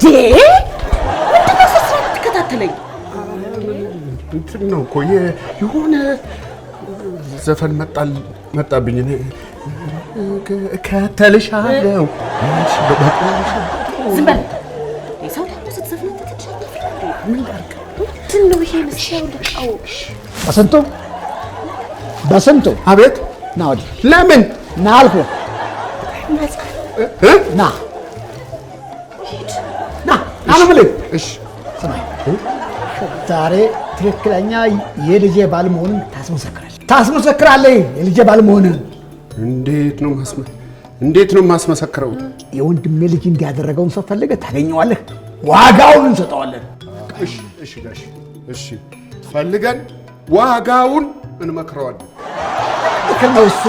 ምንድነው ሰስራት ትከታተለኝ? እንትን ነው እኮ የሆነ ዘፈን መጣብኝ። እከተልሻለሁ። ዝም በል። ሰው ደግሞ ስትዘፍን ትተቻለህ። ምን ላድርግ? እንትን ነው ይሄ መስያው ልቃው። በስንቱ አቤት። ና ወዲህ። ለምን ና አልኩህ። ና አልብልህ። እሺ ዛሬ ትክክለኛ የልጄ ባል መሆኑን ታስመሰክራለህ። የልጄ ባል መሆኑን እንዴት ነው ማስመሰክረው? የወንድሜ ልጅ እንዲያደረገውን ሰው ፈልገህ ታገኘዋለህ። ዋጋውን እንሰጠዋለን። እሺ ጋሽ፣ እሺ ፈልገን ዋጋውን እንመክረዋለን። ከነው እሱ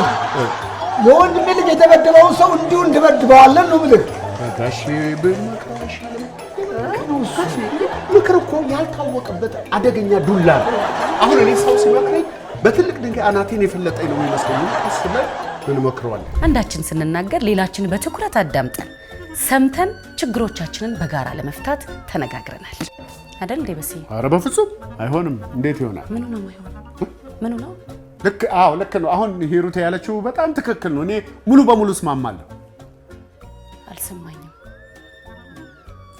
የወንድሜ ልጅ የተበደለውን ሰው እንዲሁ እንድበድበዋለን ነው ብለህ ጋሽ በመክረሽ ምክር እኮ ያልታወቀበት አደገኛ ዱላ ነው። አሁን እኔ ሰው ሲመክረኝ በትልቅ ድንጋይ አናቴን የፈለጠኝ ነው የሚመስለኝ። አስበን እንመክረዋለን። አንዳችን ስንናገር ሌላችን በትኩረት አዳምጠን ሰምተን ችግሮቻችንን በጋራ ለመፍታት ተነጋግረናል አይደል እንዴ? በሲ ኧረ በፍጹም አይሆንም። እንዴት ይሆናል? ምኑ ነው? ልክ ነው። አሁን ሂሩት ያለችው በጣም ትክክል ነው። እኔ ሙሉ በሙሉ እስማማለሁ።